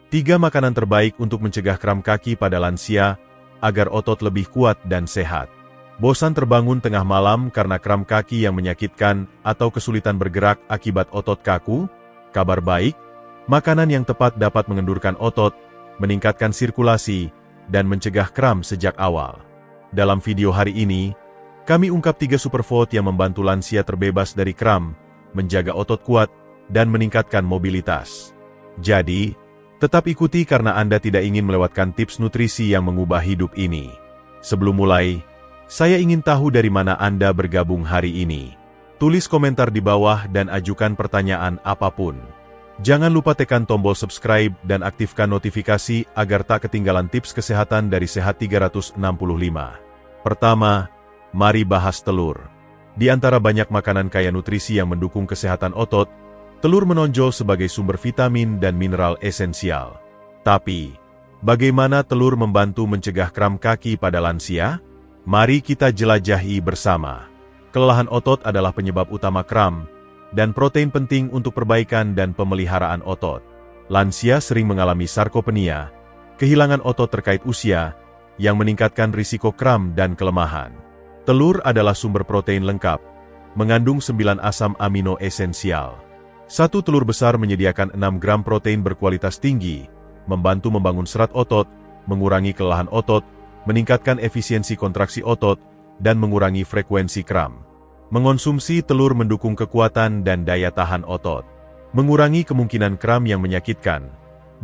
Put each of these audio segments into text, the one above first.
3 makanan terbaik untuk mencegah kram kaki pada lansia, agar otot lebih kuat dan sehat. Bosan terbangun tengah malam karena kram kaki yang menyakitkan atau kesulitan bergerak akibat otot kaku? Kabar baik, makanan yang tepat dapat mengendurkan otot, meningkatkan sirkulasi, dan mencegah kram sejak awal. Dalam video hari ini, kami ungkap 3 superfood yang membantu lansia terbebas dari kram, menjaga otot kuat, dan meningkatkan mobilitas. Jadi, tetap ikuti karena Anda tidak ingin melewatkan tips nutrisi yang mengubah hidup ini. Sebelum mulai, saya ingin tahu dari mana Anda bergabung hari ini. Tulis komentar di bawah dan ajukan pertanyaan apapun. Jangan lupa tekan tombol subscribe dan aktifkan notifikasi agar tak ketinggalan tips kesehatan dari Sehat 365. Pertama, mari bahas telur. Di antara banyak makanan kaya nutrisi yang mendukung kesehatan otot, telur menonjol sebagai sumber vitamin dan mineral esensial. Tapi, bagaimana telur membantu mencegah kram kaki pada lansia? Mari kita jelajahi bersama. Kelelahan otot adalah penyebab utama kram, dan protein penting untuk perbaikan dan pemeliharaan otot. Lansia sering mengalami sarkopenia, kehilangan otot terkait usia, yang meningkatkan risiko kram dan kelemahan. Telur adalah sumber protein lengkap, mengandung 9 asam amino esensial. Satu telur besar menyediakan 6 gram protein berkualitas tinggi, membantu membangun serat otot, mengurangi kelelahan otot, meningkatkan efisiensi kontraksi otot, dan mengurangi frekuensi kram. Mengonsumsi telur mendukung kekuatan dan daya tahan otot. Mengurangi kemungkinan kram yang menyakitkan.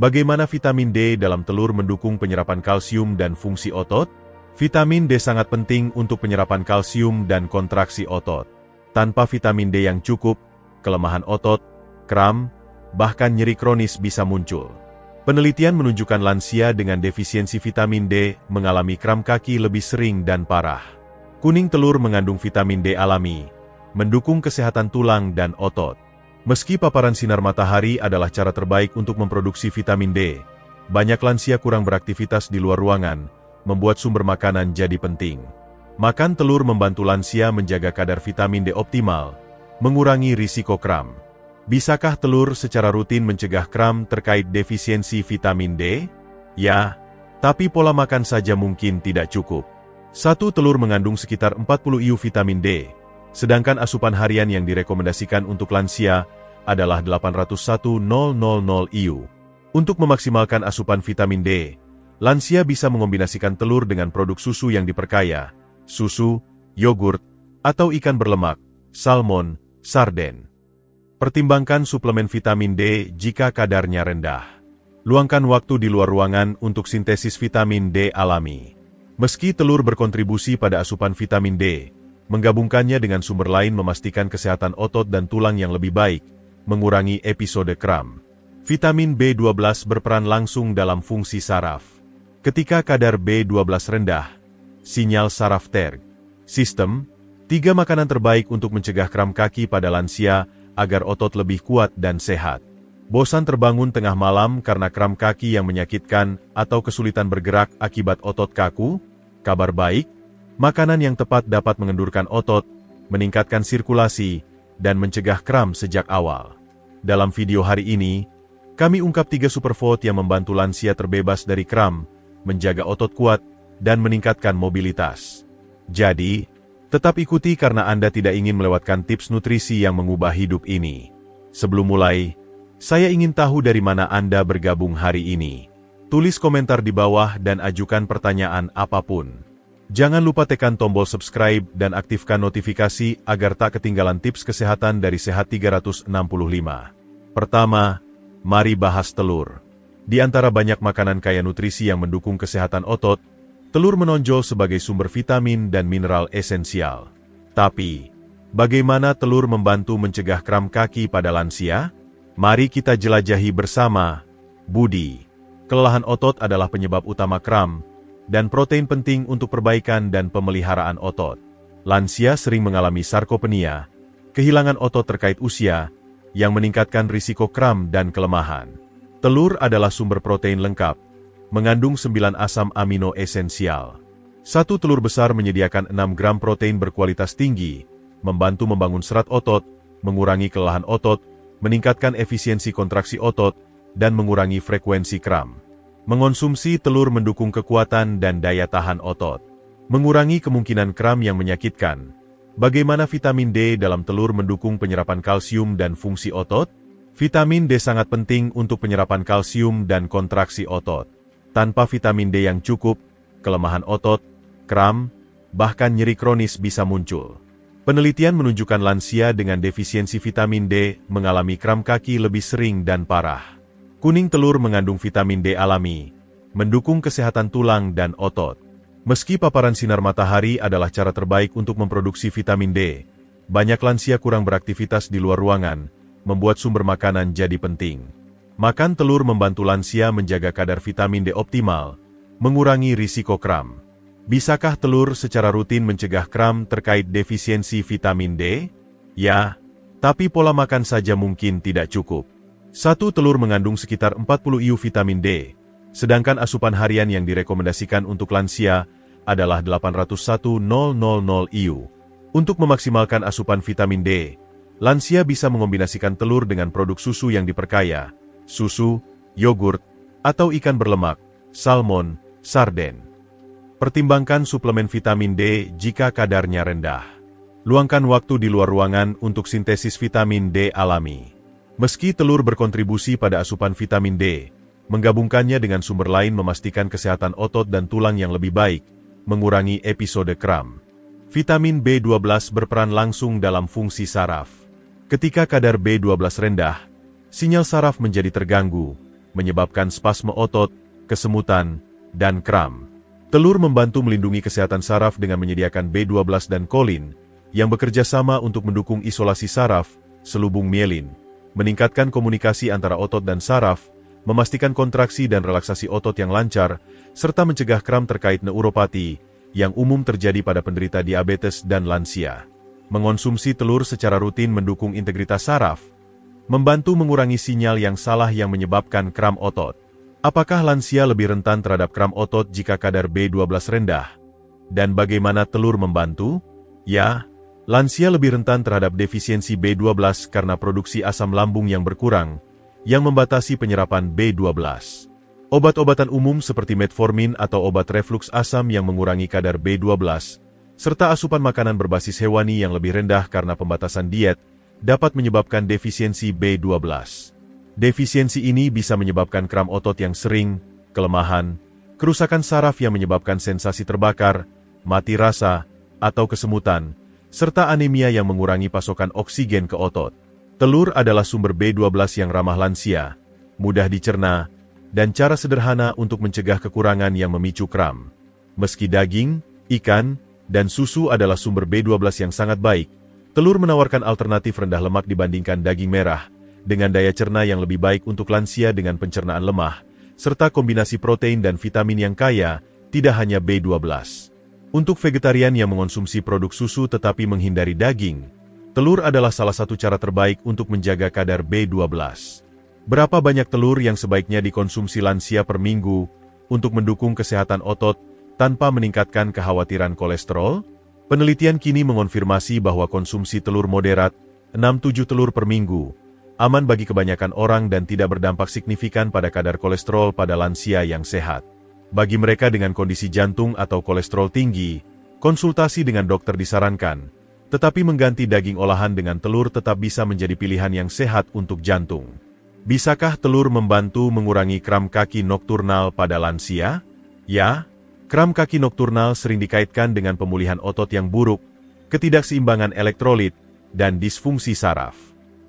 Bagaimana vitamin D dalam telur mendukung penyerapan kalsium dan fungsi otot? Vitamin D sangat penting untuk penyerapan kalsium dan kontraksi otot. Tanpa vitamin D yang cukup, kelemahan otot, kram, bahkan nyeri kronis bisa muncul. Penelitian menunjukkan lansia dengan defisiensi vitamin D mengalami kram kaki lebih sering dan parah. Kuning telur mengandung vitamin D alami, mendukung kesehatan tulang dan otot. Meski paparan sinar matahari adalah cara terbaik untuk memproduksi vitamin D, banyak lansia kurang beraktivitas di luar ruangan, membuat sumber makanan jadi penting. Makan telur membantu lansia menjaga kadar vitamin D optimal, mengurangi risiko kram. Bisakah telur secara rutin mencegah kram terkait defisiensi vitamin D? Ya, tapi pola makan saja mungkin tidak cukup. Satu telur mengandung sekitar 40 IU vitamin D, sedangkan asupan harian yang direkomendasikan untuk lansia adalah 801.000 IU. Untuk memaksimalkan asupan vitamin D, lansia bisa mengombinasikan telur dengan produk susu yang diperkaya, susu, yogurt, atau ikan berlemak, salmon, sarden. Pertimbangkan suplemen vitamin D jika kadarnya rendah. Luangkan waktu di luar ruangan untuk sintesis vitamin D alami. Meski telur berkontribusi pada asupan vitamin D, menggabungkannya dengan sumber lain memastikan kesehatan otot dan tulang yang lebih baik, mengurangi episode kram. Vitamin B12 berperan langsung dalam fungsi saraf. Ketika kadar B12 rendah, sinyal saraf terg. Sistem, 3 makanan terbaik untuk mencegah kram kaki pada lansia, agar otot lebih kuat dan sehat. Bosan terbangun tengah malam karena kram kaki yang menyakitkan atau kesulitan bergerak akibat otot kaku? Kabar baik, makanan yang tepat dapat mengendurkan otot, meningkatkan sirkulasi, dan mencegah kram sejak awal. Dalam video hari ini, kami ungkap 3 superfood yang membantu lansia terbebas dari kram, menjaga otot kuat, dan meningkatkan mobilitas. Jadi, tetap ikuti karena Anda tidak ingin melewatkan tips nutrisi yang mengubah hidup ini. Sebelum mulai, saya ingin tahu dari mana Anda bergabung hari ini. Tulis komentar di bawah dan ajukan pertanyaan apapun. Jangan lupa tekan tombol subscribe dan aktifkan notifikasi agar tak ketinggalan tips kesehatan dari Sehat 365. Pertama, mari bahas telur. Di antara banyak makanan kaya nutrisi yang mendukung kesehatan otot, telur menonjol sebagai sumber vitamin dan mineral esensial. Tapi, bagaimana telur membantu mencegah kram kaki pada lansia? Mari kita jelajahi bersama. Budi. Kelelahan otot adalah penyebab utama kram, dan protein penting untuk perbaikan dan pemeliharaan otot. Lansia sering mengalami sarkopenia, kehilangan otot terkait usia, yang meningkatkan risiko kram dan kelemahan. Telur adalah sumber protein lengkap, mengandung 9 asam amino esensial. Satu telur besar menyediakan 6 gram protein berkualitas tinggi, membantu membangun serat otot, mengurangi kelelahan otot, meningkatkan efisiensi kontraksi otot, dan mengurangi frekuensi kram. Mengonsumsi telur mendukung kekuatan dan daya tahan otot. Mengurangi kemungkinan kram yang menyakitkan. Bagaimana vitamin D dalam telur mendukung penyerapan kalsium dan fungsi otot? Vitamin D sangat penting untuk penyerapan kalsium dan kontraksi otot. Tanpa vitamin D yang cukup, kelemahan otot, kram, bahkan nyeri kronis bisa muncul. Penelitian menunjukkan lansia dengan defisiensi vitamin D mengalami kram kaki lebih sering dan parah. Kuning telur mengandung vitamin D alami, mendukung kesehatan tulang dan otot. Meski paparan sinar matahari adalah cara terbaik untuk memproduksi vitamin D, banyak lansia kurang beraktivitas di luar ruangan, membuat sumber makanan jadi penting. Makan telur membantu lansia menjaga kadar vitamin D optimal, mengurangi risiko kram. Bisakah telur secara rutin mencegah kram terkait defisiensi vitamin D? Ya, tapi pola makan saja mungkin tidak cukup. Satu telur mengandung sekitar 40 IU vitamin D, sedangkan asupan harian yang direkomendasikan untuk lansia adalah 801.000 IU. Untuk memaksimalkan asupan vitamin D, lansia bisa mengombinasikan telur dengan produk susu yang diperkaya, susu, yogurt, atau ikan berlemak, salmon, sarden. Pertimbangkan suplemen vitamin D jika kadarnya rendah. Luangkan waktu di luar ruangan untuk sintesis vitamin D alami. Meski telur berkontribusi pada asupan vitamin D, menggabungkannya dengan sumber lain memastikan kesehatan otot dan tulang yang lebih baik, mengurangi episode kram. Vitamin B12 berperan langsung dalam fungsi saraf. Ketika kadar B12 rendah, sinyal saraf menjadi terganggu, menyebabkan spasme otot, kesemutan, dan kram. Telur membantu melindungi kesehatan saraf dengan menyediakan B12 dan kolin, yang bekerja sama untuk mendukung isolasi saraf, selubung mielin, meningkatkan komunikasi antara otot dan saraf, memastikan kontraksi dan relaksasi otot yang lancar, serta mencegah kram terkait neuropati, yang umum terjadi pada penderita diabetes dan lansia. Mengonsumsi telur secara rutin mendukung integritas saraf, membantu mengurangi sinyal yang salah yang menyebabkan kram otot. Apakah lansia lebih rentan terhadap kram otot jika kadar B12 rendah? Dan bagaimana telur membantu? Ya, lansia lebih rentan terhadap defisiensi B12 karena produksi asam lambung yang berkurang, yang membatasi penyerapan B12. Obat-obatan umum seperti metformin atau obat reflux asam yang mengurangi kadar B12, serta asupan makanan berbasis hewani yang lebih rendah karena pembatasan diet, dapat menyebabkan defisiensi B12. Defisiensi ini bisa menyebabkan kram otot yang sering, kelemahan, kerusakan saraf yang menyebabkan sensasi terbakar, mati rasa, atau kesemutan, serta anemia yang mengurangi pasokan oksigen ke otot. Telur adalah sumber B12 yang ramah lansia, mudah dicerna, dan cara sederhana untuk mencegah kekurangan yang memicu kram. Meski daging, ikan, dan susu adalah sumber B12 yang sangat baik, telur menawarkan alternatif rendah lemak dibandingkan daging merah, dengan daya cerna yang lebih baik untuk lansia dengan pencernaan lemah, serta kombinasi protein dan vitamin yang kaya, tidak hanya B12. Untuk vegetarian yang mengonsumsi produk susu tetapi menghindari daging, telur adalah salah satu cara terbaik untuk menjaga kadar B12. Berapa banyak telur yang sebaiknya dikonsumsi lansia per minggu untuk mendukung kesehatan otot tanpa meningkatkan kekhawatiran kolesterol? Penelitian kini mengonfirmasi bahwa konsumsi telur moderat, 6-7 telur per minggu, aman bagi kebanyakan orang dan tidak berdampak signifikan pada kadar kolesterol pada lansia yang sehat. Bagi mereka dengan kondisi jantung atau kolesterol tinggi, konsultasi dengan dokter disarankan, tetapi mengganti daging olahan dengan telur tetap bisa menjadi pilihan yang sehat untuk jantung. Bisakah telur membantu mengurangi kram kaki nokturnal pada lansia? Ya, kram kaki nokturnal sering dikaitkan dengan pemulihan otot yang buruk, ketidakseimbangan elektrolit, dan disfungsi saraf.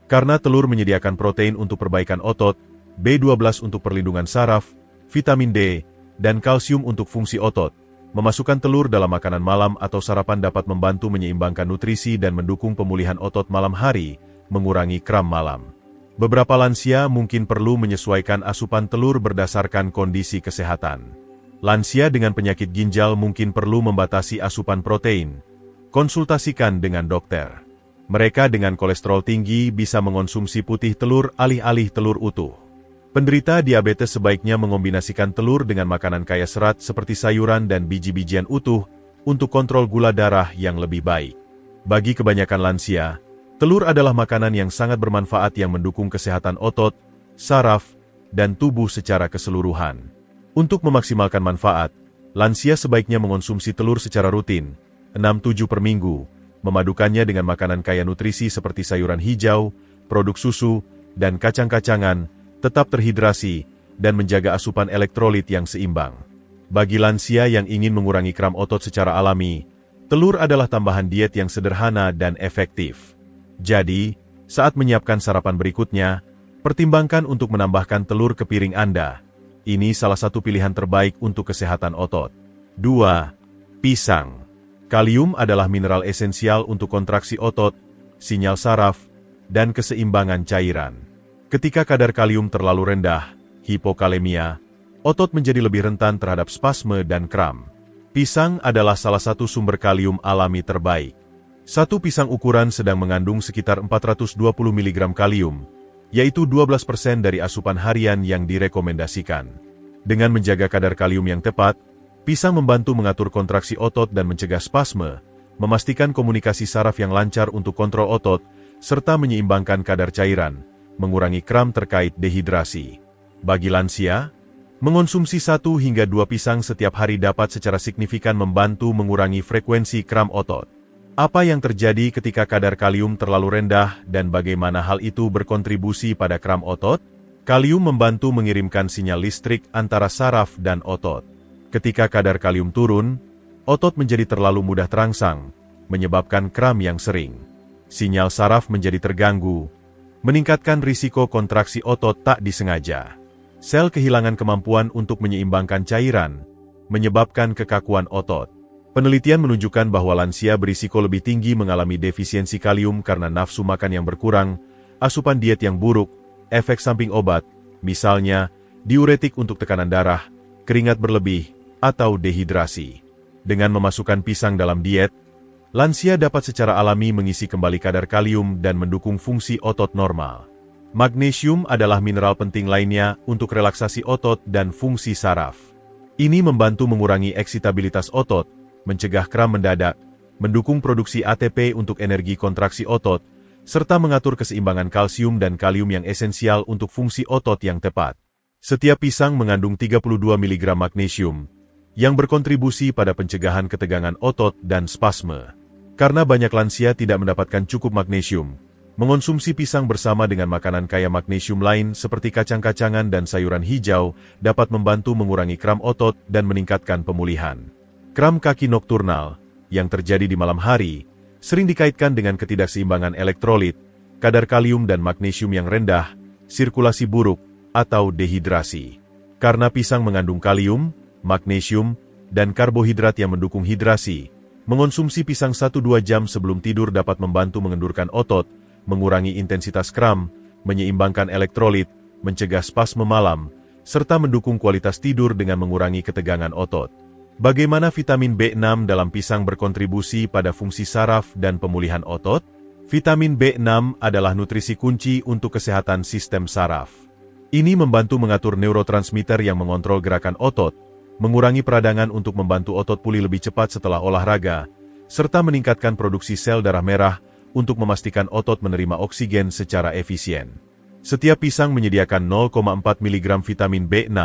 Karena telur menyediakan protein untuk perbaikan otot, B12 untuk perlindungan saraf, vitamin D, dan kalsium untuk fungsi otot, memasukkan telur dalam makanan malam atau sarapan dapat membantu menyeimbangkan nutrisi dan mendukung pemulihan otot malam hari, mengurangi kram malam. Beberapa lansia mungkin perlu menyesuaikan asupan telur berdasarkan kondisi kesehatan. Lansia dengan penyakit ginjal mungkin perlu membatasi asupan protein. Konsultasikan dengan dokter. Mereka dengan kolesterol tinggi bisa mengonsumsi putih telur alih-alih telur utuh. Penderita diabetes sebaiknya mengombinasikan telur dengan makanan kaya serat seperti sayuran dan biji-bijian utuh untuk kontrol gula darah yang lebih baik. Bagi kebanyakan lansia, telur adalah makanan yang sangat bermanfaat yang mendukung kesehatan otot, saraf, dan tubuh secara keseluruhan. Untuk memaksimalkan manfaat, lansia sebaiknya mengonsumsi telur secara rutin, 6-7 per minggu, memadukannya dengan makanan kaya nutrisi seperti sayuran hijau, produk susu, dan kacang-kacangan, tetap terhidrasi, dan menjaga asupan elektrolit yang seimbang. Bagi lansia yang ingin mengurangi kram otot secara alami, telur adalah tambahan diet yang sederhana dan efektif. Jadi, saat menyiapkan sarapan berikutnya, pertimbangkan untuk menambahkan telur ke piring Anda. Ini salah satu pilihan terbaik untuk kesehatan otot. 2. Pisang. Kalium adalah mineral esensial untuk kontraksi otot, sinyal saraf, dan keseimbangan cairan. Ketika kadar kalium terlalu rendah, hipokalemia, otot menjadi lebih rentan terhadap spasme dan kram. Pisang adalah salah satu sumber kalium alami terbaik. Satu pisang ukuran sedang mengandung sekitar 420 mg kalium, yaitu 12% dari asupan harian yang direkomendasikan. Dengan menjaga kadar kalium yang tepat, pisang membantu mengatur kontraksi otot dan mencegah spasme, memastikan komunikasi saraf yang lancar untuk kontrol otot, serta menyeimbangkan kadar cairan, mengurangi kram terkait dehidrasi. Bagi lansia, mengonsumsi 1 hingga 2 pisang setiap hari dapat secara signifikan membantu mengurangi frekuensi kram otot. Apa yang terjadi ketika kadar kalium terlalu rendah dan bagaimana hal itu berkontribusi pada kram otot? Kalium membantu mengirimkan sinyal listrik antara saraf dan otot. Ketika kadar kalium turun, otot menjadi terlalu mudah terangsang, menyebabkan kram yang sering. Sinyal saraf menjadi terganggu, meningkatkan risiko kontraksi otot tak disengaja. Sel kehilangan kemampuan untuk menyeimbangkan cairan, menyebabkan kekakuan otot. Penelitian menunjukkan bahwa lansia berisiko lebih tinggi mengalami defisiensi kalium karena nafsu makan yang berkurang, asupan diet yang buruk, efek samping obat, misalnya diuretik untuk tekanan darah, keringat berlebih, atau dehidrasi. Dengan memasukkan pisang dalam diet, lansia dapat secara alami mengisi kembali kadar kalium dan mendukung fungsi otot normal. Magnesium adalah mineral penting lainnya untuk relaksasi otot dan fungsi saraf. Ini membantu mengurangi eksitabilitas otot, mencegah kram mendadak, mendukung produksi ATP untuk energi kontraksi otot, serta mengatur keseimbangan kalsium dan kalium yang esensial untuk fungsi otot yang tepat. Setiap pisang mengandung 32 mg magnesium, yang berkontribusi pada pencegahan ketegangan otot dan spasme. Karena banyak lansia tidak mendapatkan cukup magnesium, mengonsumsi pisang bersama dengan makanan kaya magnesium lain seperti kacang-kacangan dan sayuran hijau dapat membantu mengurangi kram otot dan meningkatkan pemulihan. Kram kaki nokturnal, yang terjadi di malam hari, sering dikaitkan dengan ketidakseimbangan elektrolit, kadar kalium dan magnesium yang rendah, sirkulasi buruk, atau dehidrasi. Karena pisang mengandung kalium, magnesium, dan karbohidrat yang mendukung hidrasi, mengonsumsi pisang 1-2 jam sebelum tidur dapat membantu mengendurkan otot, mengurangi intensitas kram, menyeimbangkan elektrolit, mencegah spasme malam, serta mendukung kualitas tidur dengan mengurangi ketegangan otot. Bagaimana vitamin B6 dalam pisang berkontribusi pada fungsi saraf dan pemulihan otot? Vitamin B6 adalah nutrisi kunci untuk kesehatan sistem saraf. Ini membantu mengatur neurotransmitter yang mengontrol gerakan otot, mengurangi peradangan untuk membantu otot pulih lebih cepat setelah olahraga, serta meningkatkan produksi sel darah merah untuk memastikan otot menerima oksigen secara efisien. Setiap pisang menyediakan 0,4 mg vitamin B6,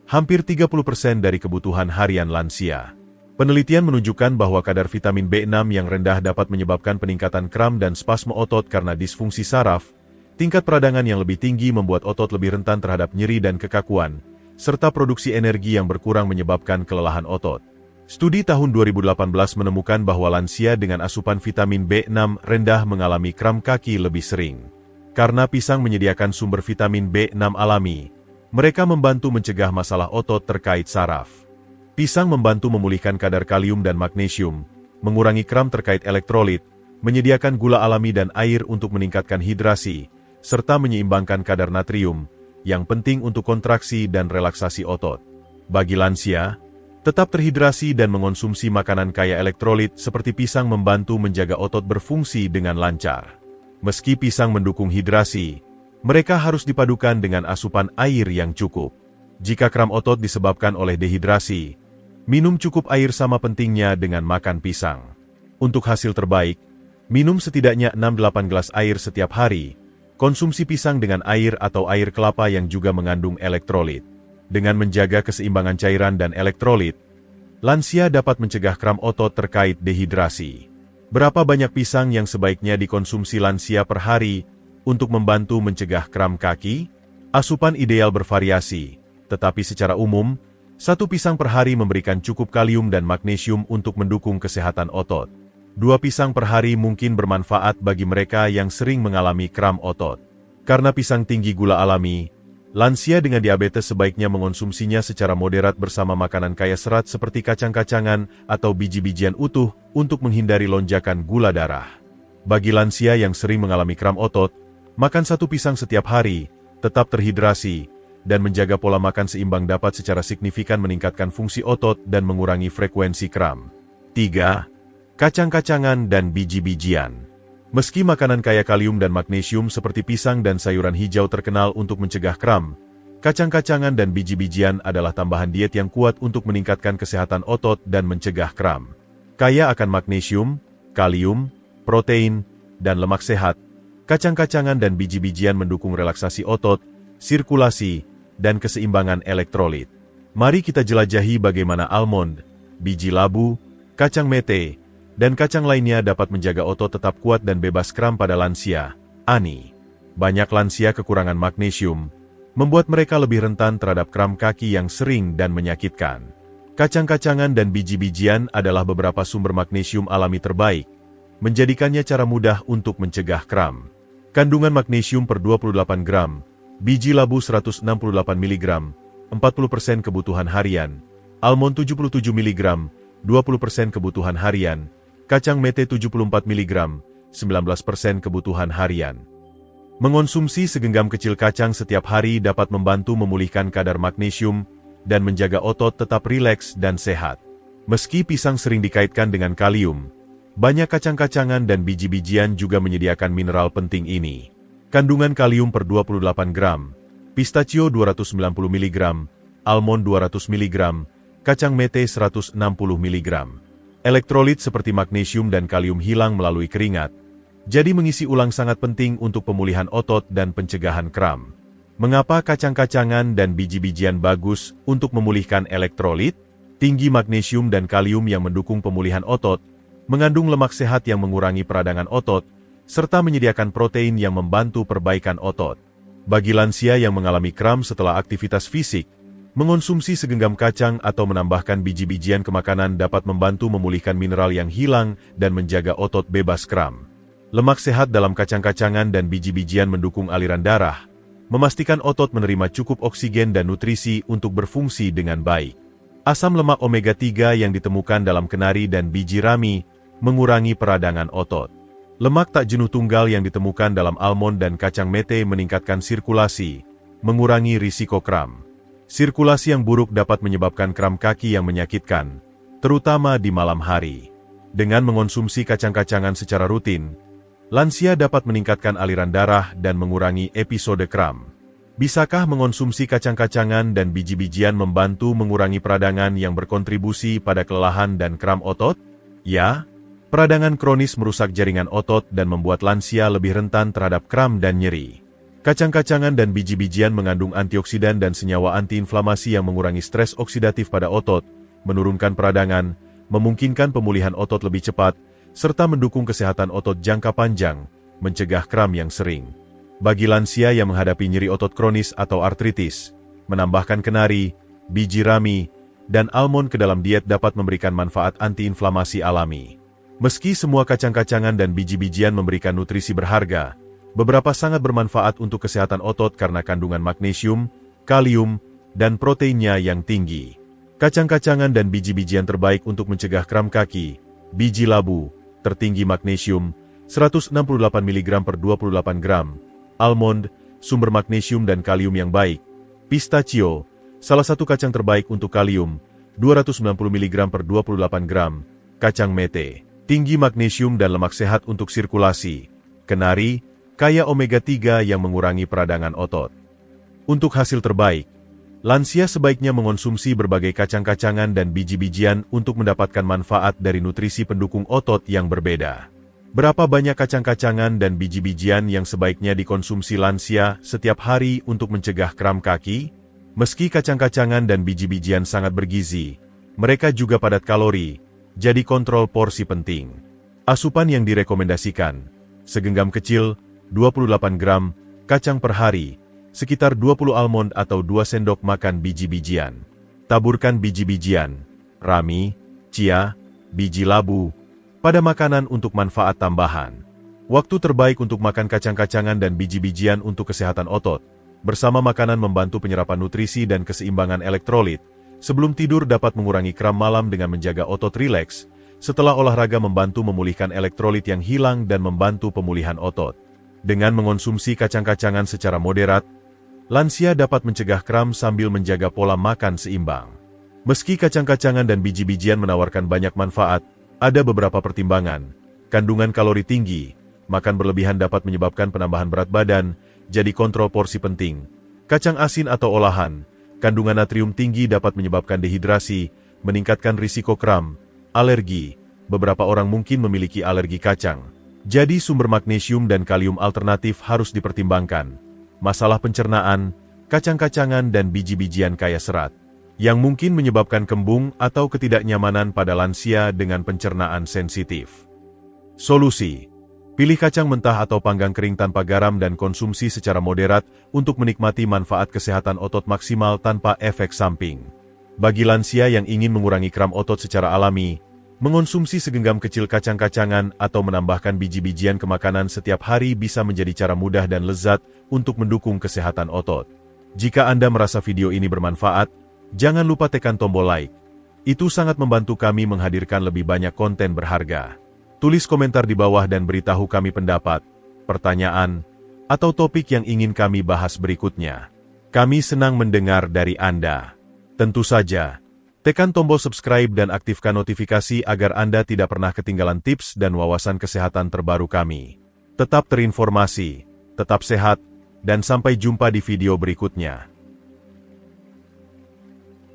hampir 30% dari kebutuhan harian lansia. Penelitian menunjukkan bahwa kadar vitamin B6 yang rendah dapat menyebabkan peningkatan kram dan spasme otot karena disfungsi saraf, tingkat peradangan yang lebih tinggi membuat otot lebih rentan terhadap nyeri dan kekakuan, serta produksi energi yang berkurang menyebabkan kelelahan otot. Studi tahun 2018 menemukan bahwa lansia dengan asupan vitamin B6 rendah mengalami kram kaki lebih sering. Karena pisang menyediakan sumber vitamin B6 alami, mereka membantu mencegah masalah otot terkait saraf. Pisang membantu memulihkan kadar kalium dan magnesium, mengurangi kram terkait elektrolit, menyediakan gula alami dan air untuk meningkatkan hidrasi, serta menyeimbangkan kadar natrium, yang penting untuk kontraksi dan relaksasi otot. Bagi lansia, tetap terhidrasi dan mengonsumsi makanan kaya elektrolit seperti pisang membantu menjaga otot berfungsi dengan lancar. Meski pisang mendukung hidrasi, mereka harus dipadukan dengan asupan air yang cukup. Jika kram otot disebabkan oleh dehidrasi, minum cukup air sama pentingnya dengan makan pisang. Untuk hasil terbaik, minum setidaknya 6-8 gelas air setiap hari. Konsumsi pisang dengan air atau air kelapa yang juga mengandung elektrolit. Dengan menjaga keseimbangan cairan dan elektrolit, lansia dapat mencegah kram otot terkait dehidrasi. Berapa banyak pisang yang sebaiknya dikonsumsi lansia per hari untuk membantu mencegah kram kaki? Asupan ideal bervariasi, tetapi secara umum, 1 pisang per hari memberikan cukup kalium dan magnesium untuk mendukung kesehatan otot. 2 pisang per hari mungkin bermanfaat bagi mereka yang sering mengalami kram otot. Karena pisang tinggi gula alami, lansia dengan diabetes sebaiknya mengonsumsinya secara moderat bersama makanan kaya serat seperti kacang-kacangan atau biji-bijian utuh untuk menghindari lonjakan gula darah. Bagi lansia yang sering mengalami kram otot, makan 1 pisang setiap hari, tetap terhidrasi, dan menjaga pola makan seimbang dapat secara signifikan meningkatkan fungsi otot dan mengurangi frekuensi kram. 3. Kacang-kacangan dan biji-bijian. Meski makanan kaya kalium dan magnesium seperti pisang dan sayuran hijau terkenal untuk mencegah kram, kacang-kacangan dan biji-bijian adalah tambahan diet yang kuat untuk meningkatkan kesehatan otot dan mencegah kram. Kaya akan magnesium, kalium, protein, dan lemak sehat, kacang-kacangan dan biji-bijian mendukung relaksasi otot, sirkulasi, dan keseimbangan elektrolit. Mari kita jelajahi bagaimana almond, biji labu, kacang mete, dan kacang lainnya dapat menjaga otot tetap kuat dan bebas kram pada lansia. Ani. Banyak lansia kekurangan magnesium, membuat mereka lebih rentan terhadap kram kaki yang sering dan menyakitkan. Kacang-kacangan dan biji-bijian adalah beberapa sumber magnesium alami terbaik, menjadikannya cara mudah untuk mencegah kram. Kandungan magnesium per 28 gram, biji labu 168 mg, 40% kebutuhan harian, almond 77 mg, 20% kebutuhan harian, kacang mete 74 mg, 19% kebutuhan harian. Mengonsumsi segenggam kecil kacang setiap hari dapat membantu memulihkan kadar magnesium dan menjaga otot tetap rileks dan sehat. Meski pisang sering dikaitkan dengan kalium, banyak kacang-kacangan dan biji-bijian juga menyediakan mineral penting ini. Kandungan kalium per 28 gram, pistachio 290 mg, almond 200 mg, kacang mete 160 mg. Elektrolit seperti magnesium dan kalium hilang melalui keringat, jadi mengisi ulang sangat penting untuk pemulihan otot dan pencegahan kram. Mengapa kacang-kacangan dan biji-bijian bagus untuk memulihkan elektrolit? Tinggi magnesium dan kalium yang mendukung pemulihan otot, mengandung lemak sehat yang mengurangi peradangan otot, serta menyediakan protein yang membantu perbaikan otot. Bagi lansia yang mengalami kram setelah aktivitas fisik, mengonsumsi segenggam kacang atau menambahkan biji-bijian ke makanan dapat membantu memulihkan mineral yang hilang dan menjaga otot bebas kram. Lemak sehat dalam kacang-kacangan dan biji-bijian mendukung aliran darah, memastikan otot menerima cukup oksigen dan nutrisi untuk berfungsi dengan baik. Asam lemak omega-3 yang ditemukan dalam kenari dan biji rami mengurangi peradangan otot. Lemak tak jenuh tunggal yang ditemukan dalam almond dan kacang mete meningkatkan sirkulasi, mengurangi risiko kram. Sirkulasi yang buruk dapat menyebabkan kram kaki yang menyakitkan, terutama di malam hari. Dengan mengonsumsi kacang-kacangan secara rutin, lansia dapat meningkatkan aliran darah dan mengurangi episode kram. Bisakah mengonsumsi kacang-kacangan dan biji-bijian membantu mengurangi peradangan yang berkontribusi pada kelelahan dan kram otot? Ya, peradangan kronis merusak jaringan otot dan membuat lansia lebih rentan terhadap kram dan nyeri. Kacang-kacangan dan biji-bijian mengandung antioksidan dan senyawa antiinflamasi yang mengurangi stres oksidatif pada otot, menurunkan peradangan, memungkinkan pemulihan otot lebih cepat, serta mendukung kesehatan otot jangka panjang, mencegah kram yang sering. Bagi lansia yang menghadapi nyeri otot kronis atau artritis, menambahkan kenari, biji rami, dan almond ke dalam diet dapat memberikan manfaat antiinflamasi alami. Meski semua kacang-kacangan dan biji-bijian memberikan nutrisi berharga, beberapa sangat bermanfaat untuk kesehatan otot karena kandungan magnesium, kalium, dan proteinnya yang tinggi. Kacang-kacangan dan biji-bijian terbaik untuk mencegah kram kaki, biji labu, tertinggi magnesium, 168 mg per 28 gram, almond, sumber magnesium dan kalium yang baik, pistachio, salah satu kacang terbaik untuk kalium, 290 mg per 28 gram, kacang mete, tinggi magnesium dan lemak sehat untuk sirkulasi, kenari, kaya omega-3 yang mengurangi peradangan otot. Untuk hasil terbaik, lansia sebaiknya mengonsumsi berbagai kacang-kacangan dan biji-bijian untuk mendapatkan manfaat dari nutrisi pendukung otot yang berbeda. Berapa banyak kacang-kacangan dan biji-bijian yang sebaiknya dikonsumsi lansia setiap hari untuk mencegah kram kaki? Meski kacang-kacangan dan biji-bijian sangat bergizi, mereka juga padat kalori, jadi kontrol porsi penting. Asupan yang direkomendasikan, segenggam kecil, 28 gram, kacang per hari, sekitar 20 almond atau 2 sendok makan biji-bijian. Taburkan biji-bijian, rami, chia, biji labu, pada makanan untuk manfaat tambahan. Waktu terbaik untuk makan kacang-kacangan dan biji-bijian untuk kesehatan otot. Bersama makanan membantu penyerapan nutrisi dan keseimbangan elektrolit. Sebelum tidur dapat mengurangi kram malam dengan menjaga otot rileks. Setelah olahraga membantu memulihkan elektrolit yang hilang dan membantu pemulihan otot. Dengan mengonsumsi kacang-kacangan secara moderat, lansia dapat mencegah kram sambil menjaga pola makan seimbang. Meski kacang-kacangan dan biji-bijian menawarkan banyak manfaat, ada beberapa pertimbangan. Kandungan kalori tinggi, makan berlebihan dapat menyebabkan penambahan berat badan, jadi kontrol porsi penting. Kacang asin atau olahan, kandungan natrium tinggi dapat menyebabkan dehidrasi, meningkatkan risiko kram, alergi. Beberapa orang mungkin memiliki alergi kacang. Jadi sumber magnesium dan kalium alternatif harus dipertimbangkan. Masalah pencernaan, kacang-kacangan dan biji-bijian kaya serat, yang mungkin menyebabkan kembung atau ketidaknyamanan pada lansia dengan pencernaan sensitif. Solusi: pilih kacang mentah atau panggang kering tanpa garam dan konsumsi secara moderat untuk menikmati manfaat kesehatan otot maksimal tanpa efek samping. Bagi lansia yang ingin mengurangi kram otot secara alami, mengonsumsi segenggam kecil kacang-kacangan atau menambahkan biji-bijian ke makanan setiap hari bisa menjadi cara mudah dan lezat untuk mendukung kesehatan otot. Jika Anda merasa video ini bermanfaat, jangan lupa tekan tombol like. Itu sangat membantu kami menghadirkan lebih banyak konten berharga. Tulis komentar di bawah dan beritahu kami pendapat, pertanyaan, atau topik yang ingin kami bahas berikutnya. Kami senang mendengar dari Anda. Tentu saja, tekan tombol subscribe dan aktifkan notifikasi agar Anda tidak pernah ketinggalan tips dan wawasan kesehatan terbaru kami. Tetap terinformasi, tetap sehat, dan sampai jumpa di video berikutnya.